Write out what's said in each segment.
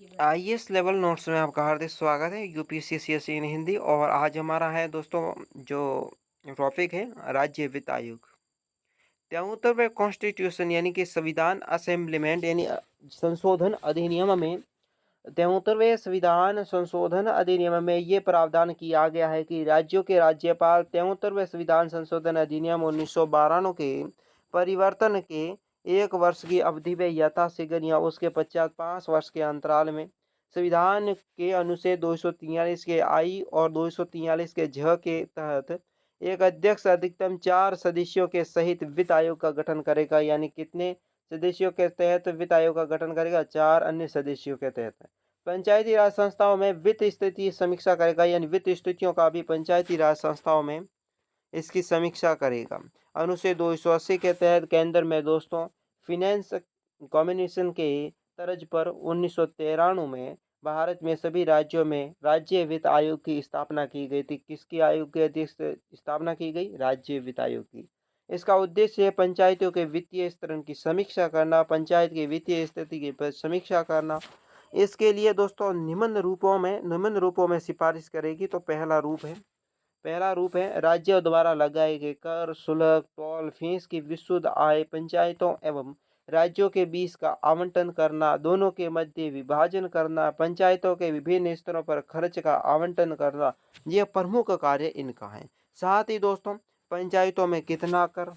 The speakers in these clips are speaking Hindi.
आईएएस लेवल नोट्स में आपका हार्दिक स्वागत है। यूपीएससी सीएसई इन हिंदी। और आज हमारा है दोस्तों जो टॉपिक है राज्य वित्त आयोग। 73वें कॉन्स्टिट्यूशन यानी कि संविधान असेंबलीमेंट यानी संशोधन अधिनियम में 73वें संविधान संशोधन अधिनियम में ये प्रावधान किया गया है कि राज्यों के राज्यपाल 73वें संविधान संशोधन अधिनियम 1992 के परिवर्तन के 1 वर्ष की अवधि में यथाशीघ्र या उसके पश्चात 5 वर्ष के अंतराल में संविधान के अनुच्छेद 243 के आई और 243 के झ के तहत एक अध्यक्ष अधिकतम 4 सदस्यों के सहित वित्त आयोग का गठन करेगा। यानी कितने सदस्यों के तहत वित्त आयोग का गठन करेगा? 4 अन्य सदस्यों के तहत। पंचायती राज संस्थाओं में वित्त स्थिति समीक्षा करेगा, यानी वित्त स्थितियों का भी पंचायती राज संस्थाओं में इसकी समीक्षा करेगा। अनुच्छेद 280 के तहत केंद्र में दोस्तों फिनेंस कॉम्बिनेशन के तर्ज पर 1993 में भारत में सभी राज्यों में राज्य वित्त आयोग की स्थापना की गई थी। किसकी आयोग की अध्यक्ष स्थापना की गई? राज्य वित्त आयोग की। इसका उद्देश्य है पंचायतों के वित्तीय स्तर की समीक्षा करना, पंचायत की वित्तीय स्थिति की समीक्षा करना। इसके लिए दोस्तों निम्न रूपों में सिफारिश करेगी। तो पहला रूप है राज्यों द्वारा लगाए गए कर, शुल्क, टोल, फीस की विशुद्ध आय पंचायतों एवं राज्यों के बीच का आवंटन करना, दोनों के मध्य विभाजन करना, पंचायतों के विभिन्न स्तरों पर खर्च का आवंटन करना, ये प्रमुख कार्य इनका है। साथ ही दोस्तों पंचायतों में कितना कर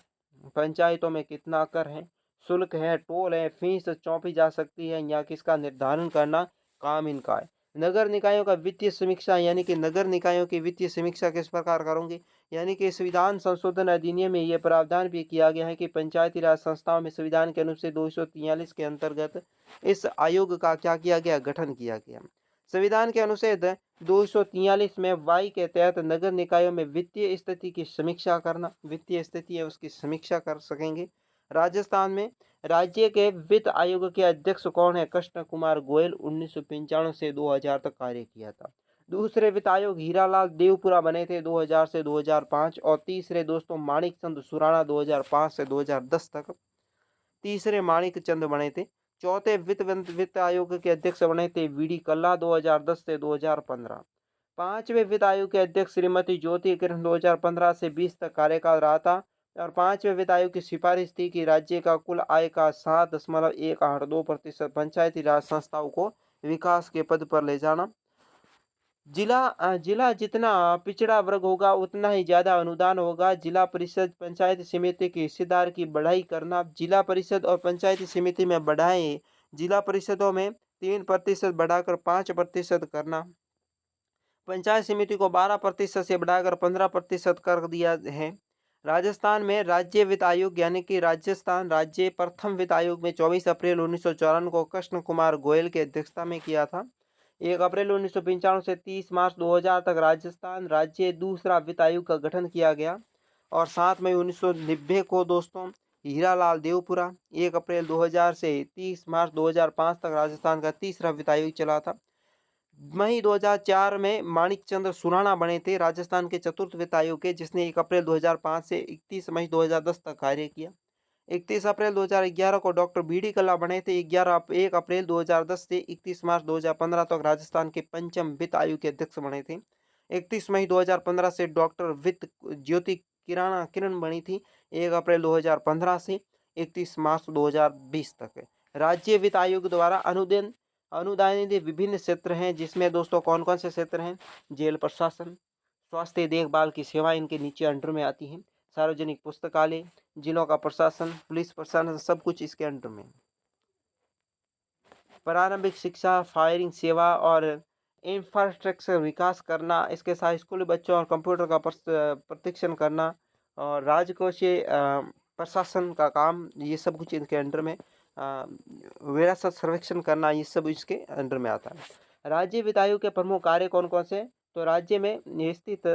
है, शुल्क है, टोल है, फीस सौंपी जा सकती है या किसका निर्धारण करना काम इनका है। नगर निकायों का वित्तीय समीक्षा, यानी कि नगर निकायों की वित्तीय समीक्षा किस प्रकार करोगे? यानी कि संविधान संशोधन अधिनियम में यह प्रावधान भी किया गया है कि पंचायती राज संस्थाओं में संविधान के अनुच्छेद 243 के अंतर्गत इस आयोग का क्या किया गया? गठन किया गया। संविधान के अनुच्छेद 243 में वाई के तहत नगर निकायों में वित्तीय स्थिति की समीक्षा करना, वित्तीय स्थिति है उसकी समीक्षा कर सकेंगे। राजस्थान में राज्य के वित्त आयोग के अध्यक्ष कौन है? कृष्ण कुमार गोयल 1995 से 2000 तक कार्य किया था। दूसरे वित्त आयोग हीरालाल देवपुरा बने थे 2000 से 2005। और तीसरे दोस्तों माणिक चंद सुराणा 2005 से 2010 तक तीसरे माणिक चंद बने थे। चौथे वित्त आयोग के अध्यक्ष बने थे वीडी कल्ला 2010 से 2015। पांचवें वित्त आयोग के अध्यक्ष श्रीमती ज्योति किरण 2015 से 20 तक कार्यकाल रहा था। और पांचवें वित्त आयोग की सिफारिश थी कि राज्य का कुल आय का 7.182% पंचायती राज संस्थाओं को विकास के पद पर ले जाना। जिला जितना पिछड़ा वर्ग होगा उतना ही ज्यादा अनुदान होगा। जिला परिषद पंचायत समिति की हिस्सेदार की बढ़ाई करना। जिला परिषद और पंचायती समिति में बढ़ाएं, जिला परिषदों में 3% बढ़ाकर 5% करना। पंचायत समिति को 12% से बढ़ाकर 15% कर दिया है। राजस्थान में राज्य वित्त आयोग यानी कि राजस्थान राज्य प्रथम वित्त आयोग में 24 अप्रैल 1994 को कृष्ण कुमार गोयल की अध्यक्षता में किया था। 1 अप्रैल 1995 से 30 मार्च 2000 तक राजस्थान राज्य दूसरा वित्त आयोग का गठन किया गया। और 7 मई 1990 को दोस्तों हीरालाल देवपुरा, 1 अप्रैल 2000 से 30 मार्च 2005 तक राजस्थान का तीसरा वित्त आयोग चला था। मई 2004 में माणिक चंद्र सुराणा बने थे राजस्थान के चतुर्थ वित्त आयोग के, जिसने 1 अप्रैल 2005 से 31 मई 2010 तक कार्य किया। 31 अप्रैल 2011 को डॉक्टर बीडी कल्ला बने थे। 1 अप्रैल 2010 से 31 मार्च 2015 तक राजस्थान के पंचम वित्त आयोग के अध्यक्ष बने थे। 31 मई 2015 से डॉक्टर वित्त ज्योति किरण बनी थी। 1 अप्रैल 2015 से 31 मार्च 2020 तक। राज्य वित्त आयोग द्वारा अनुदानित विभिन्न क्षेत्र हैं, जिसमें दोस्तों कौन कौन से क्षेत्र हैं? जेल प्रशासन, स्वास्थ्य देखभाल की सेवाएं इनके नीचे अंडर में आती हैं। सार्वजनिक पुस्तकालय, जिलों का प्रशासन, पुलिस प्रशासन, सब कुछ इसके अंडर में। प्रारंभिक शिक्षा, फायरिंग सेवा और इंफ्रास्ट्रक्चर विकास करना, इसके साथ स्कूली बच्चों और कंप्यूटर का प्रशिक्षण करना, और राजकोषीय प्रशासन का काम, ये सब कुछ इनके अंडर में। विरासत सर्वेक्षण करना, ये सब इसके अंडर में आता है। राज्य वित्त आयोग के प्रमुख कार्य कौन कौन से? तो राज्य में स्थित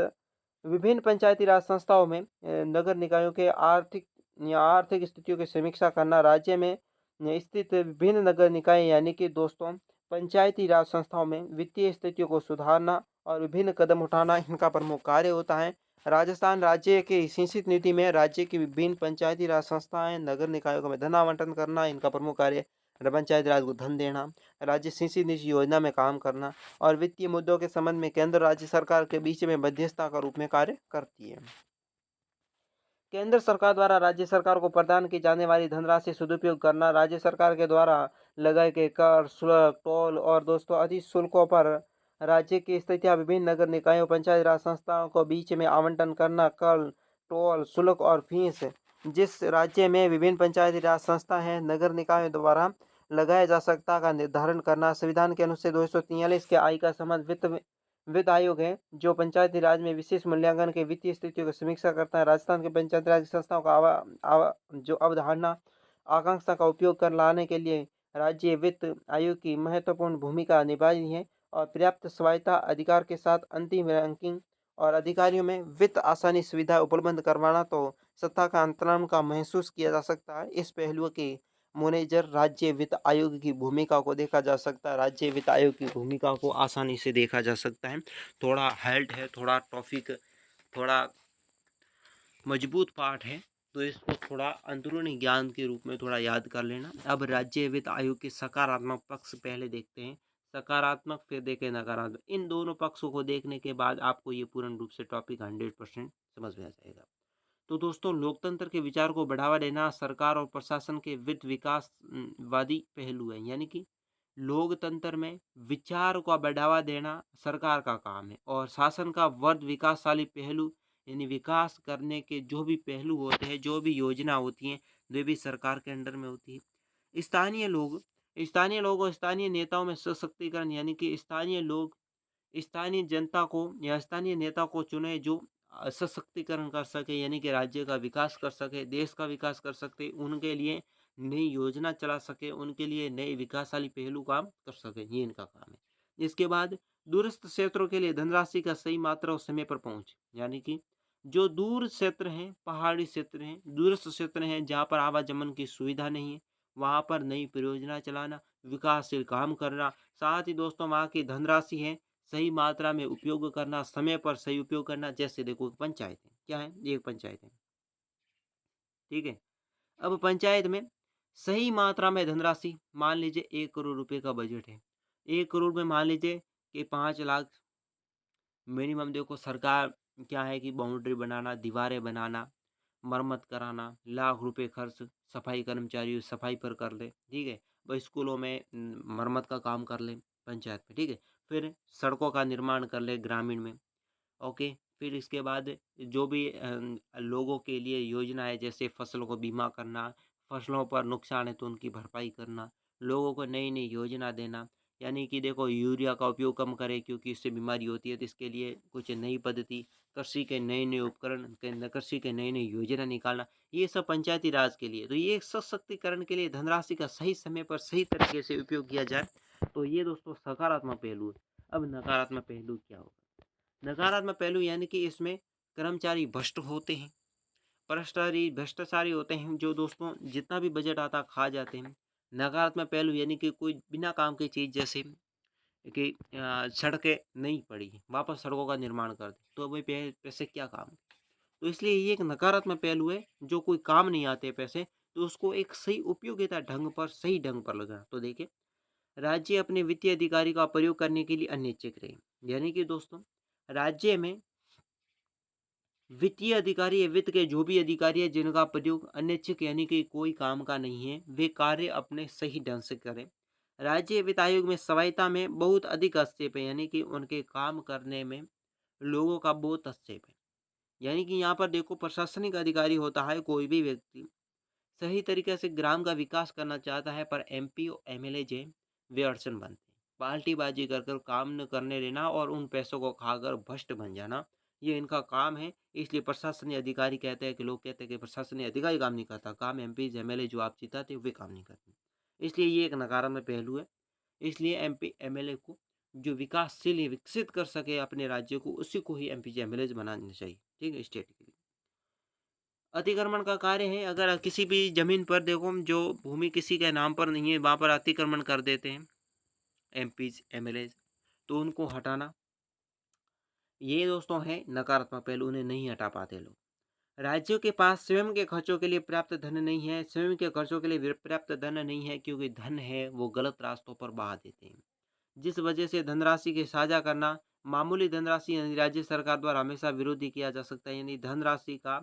विभिन्न पंचायती राज संस्थाओं में नगर निकायों के आर्थिक स्थितियों की समीक्षा करना। राज्य में स्थित विभिन्न नगर निकाय यानी कि दोस्तों पंचायती राज संस्थाओं में वित्तीय स्थितियों को सुधारना और विभिन्न कदम उठाना इनका प्रमुख कार्य होता है। राजस्थान राज्य के सिंचित नीति में राज्य की विभिन्न पंचायती राज संस्थाएं नगर निकायों में धन आवंटन करना इनका प्रमुख कार्य। पंचायती राज को धन देना, राज्य सिंचित निधि योजना में काम करना और वित्तीय मुद्दों के संबंध में केंद्र राज्य सरकार के बीच में मध्यस्थता का रूप में कार्य करती है। केंद्र सरकार द्वारा राज्य सरकार को प्रदान की जाने वाली धनराशि सदुपयोग करना, राज्य सरकार के द्वारा लगाए गए कर, शुल्क, टोल और दोस्तों अधिक शुल्कों पर राज्य की स्थितियां विभिन्न नगर निकायों पंचायत राज संस्थाओं को बीच में आवंटन करना, कर, टोल, शुल्क और फीस जिस राज्य में विभिन्न पंचायती राज संस्था हैं नगर निकायों द्वारा लगाया जा सकता का निर्धारण करना, संविधान के अनुच्छेद 243 के आई का संबंध वित्त आयोग है जो पंचायती राज में विशेष मूल्यांकन के वित्तीय स्थितियों की समीक्षा करता है। राजस्थान के पंचायती राज संस्थाओं का जो अवधारणा आकांक्षा का उपयोग कर लाने के लिए राज्य वित्त आयोग की महत्वपूर्ण भूमिका निभाई है और पर्याप्त स्वायत्ता अधिकार के साथ अंतिम रैंकिंग और अधिकारियों में वित्त आसानी सुविधा उपलब्ध करवाना तो सत्ता का अंतरण का महसूस किया जा सकता है। इस पहलुओं के मैनेजर राज्य वित्त आयोग की भूमिका को देखा जा सकता है। राज्य वित्त आयोग की भूमिका को आसानी से देखा जा सकता है। थोड़ा हेल्ड है, थोड़ा टॉपिक थोड़ा मजबूत पाठ है, तो इसको थोड़ा अंदरूनी ज्ञान के रूप में थोड़ा याद कर लेना। अब राज्य वित्त आयोग के सकारात्मक पक्ष पहले देखते हैं, सकारात्मक फिर देखें नकारात्मक। इन दोनों पक्षों को देखने के बाद आपको ये पूर्ण रूप से टॉपिक 100% समझ में आ जाएगा। तो दोस्तों, लोकतंत्र के विचार को बढ़ावा देना सरकार और प्रशासन के वित्त विकास वादी पहलू है, यानी कि लोकतंत्र में विचार को बढ़ावा देना सरकार का काम है और शासन का वर्ध विकासशाली पहलू यानी विकास करने के जो भी पहलू होते हैं, जो भी योजना होती हैं, वे भी सरकार के अंडर में होती है। स्थानीय लोग और स्थानीय नेताओं में सशक्तिकरण, यानी कि स्थानीय लोग स्थानीय जनता को या स्थानीय नेता को चुने जो सशक्तिकरण कर सके, यानी कि राज्य का विकास कर सके, देश का विकास कर सकते, उनके लिए नई योजना चला सके, उनके लिए नए विकासशाली पहलू काम कर सके, ये इनका काम है। इसके बाद दूरस्थ क्षेत्रों के लिए धनराशि का सही मात्रा और समय पर पहुंच, यानी कि जो दूर क्षेत्र हैं, पहाड़ी क्षेत्र हैं, दूरस्थ क्षेत्र हैं जहाँ पर आवागमन की सुविधा नहीं है, वहाँ पर नई परियोजना चलाना, विकासशील काम करना, साथ ही दोस्तों वहाँ की धनराशि है सही मात्रा में उपयोग करना, समय पर सही उपयोग करना। जैसे देखो पंचायत है, क्या है, ये एक पंचायत है, ठीक है। अब पंचायत में सही मात्रा में धनराशि, मान लीजिए 1 करोड़ रुपए का बजट है, 1 करोड़ में मान लीजिए कि 5 लाख मिनिमम। देखो सरकार क्या है कि बाउंड्री बनाना, दीवारें बनाना, मरम्मत कराना, लाख रुपए खर्च सफाई कर्मचारी सफाई पर कर ले, ठीक है। वह स्कूलों में मरम्मत का काम कर ले पंचायत में, ठीक है। फिर सड़कों का निर्माण कर ले ग्रामीण में, ओके। फिर इसके बाद जो भी लोगों के लिए योजना है, जैसे फसलों को बीमा करना, फसलों पर नुकसान है तो उनकी भरपाई करना, लोगों को नई नई योजना देना, यानी कि देखो यूरिया का उपयोग कम करें क्योंकि इससे बीमारी होती है, तो इसके लिए कुछ नई पद्धति, कृषि के नए नए उपकरण, कृषि के नई नई योजना निकालना, ये सब पंचायती राज के लिए। तो ये सशक्तिकरण के लिए धनराशि का सही समय पर सही तरीके से उपयोग किया जाए, तो ये दोस्तों सकारात्मक पहलू है। अब नकारात्मक पहलू क्या होगा? नकारात्मक पहलू यानी कि इसमें कर्मचारी भ्रष्ट होते हैं, भ्रष्टाचारी होते हैं, जो दोस्तों जितना भी बजट आता खा जाते हैं। नकारात्मक पहलू यानी कि कोई बिना काम की चीज़, जैसे कि सड़कें नहीं पड़ी, वापस सड़कों का निर्माण कर दे, तो भाई पैसे क्या काम? तो इसलिए ये एक नकारात्मक पहलू है, जो कोई काम नहीं आते पैसे, तो उसको एक सही उपयोगिता ढंग पर, सही ढंग पर लगाना। तो देखिए, राज्य अपने वित्तीय अधिकारी का प्रयोग करने के लिए अनैच्छिक रहे, यानी कि दोस्तों राज्य में वित्तीय अधिकारी या वित्त के जो भी अधिकारी है जिनका प्रयोग अनैच्छिक यानी कि कोई काम का नहीं है, वे कार्य अपने सही ढंग से करें। राज्य वित्त आयोग में स्वायत्ता में बहुत अधिक हस्तक्षेप है, यानी कि उनके काम करने में लोगों का बहुत हस्तक्षेप है। यानी कि यहाँ पर देखो, प्रशासनिक अधिकारी होता है कोई भी व्यक्ति सही तरीके से ग्राम का विकास करना चाहता है, पर एमपी और एमएलए जो वे अड़चन बनते हैं। पार्टीबाजी कर कर काम न करने देना और उन पैसों को खाकर भ्रष्ट बन जाना, ये इनका काम है। इसलिए प्रशासनिक अधिकारी कहते हैं कि लोग कहते हैं कि प्रशासनिक अधिकारी काम नहीं करता, काम एमपी एमएलए जो आप चिताते वे काम नहीं करते। इसलिए ये एक नकारात्मक पहलू है। इसलिए एमपी एमएलए को जो विकासशील या विकसित कर सके अपने राज्य को, उसी को ही एमपी एमएलए बनाना चाहिए, ठीक है, स्टेट के लिए। अतिक्रमण का कार्य है, अगर किसी भी जमीन पर देखो जो भूमि किसी के नाम पर नहीं है, वहाँ पर अतिक्रमण कर देते हैं एमपीज एमएलए, तो उनको हटाना, ये दोस्तों है नकारात्मक पहलू, उन्हें नहीं हटा पाते लोग। राज्यों के पास स्वयं के खर्चों के लिए पर्याप्त धन नहीं है, स्वयं के खर्चों के लिए पर्याप्त धन नहीं है, क्योंकि धन है वो गलत रास्तों पर बहा देते हैं। जिस वजह से धनराशि के साझा करना, मामूली धनराशि यानी राज्य सरकार द्वारा हमेशा विरोधी किया जा सकता है, यानी धनराशि का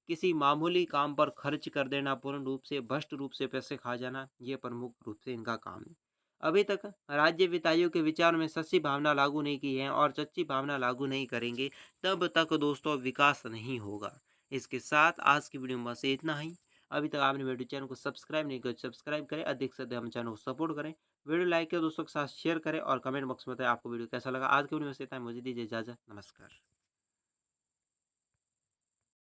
किसी मामूली काम पर खर्च कर देना, पूर्ण रूप से भ्रष्ट रूप से पैसे खा जाना, ये प्रमुख रूप से इनका काम है। अभी तक राज्य वित्त आयोग के विचार में सच्ची भावना लागू नहीं की है और सच्ची भावना लागू नहीं करेंगे तब तक दोस्तों विकास नहीं होगा। इसके साथ आज की वीडियो में बस इतना ही। अभी तक आपने मेरे चैनल को सब्सक्राइब नहीं किया तो सब्सक्राइब करें, अधिक से अधिक हम चैनल को सपोर्ट करें, वीडियो लाइक करें, दोस्तों के साथ शेयर करें और कमेंट बॉक्स में बताएं आपको वीडियो कैसा लगा। आज की वीडियो में बस इतना ही। मुझे दीजिए इजाजत। नमस्कार।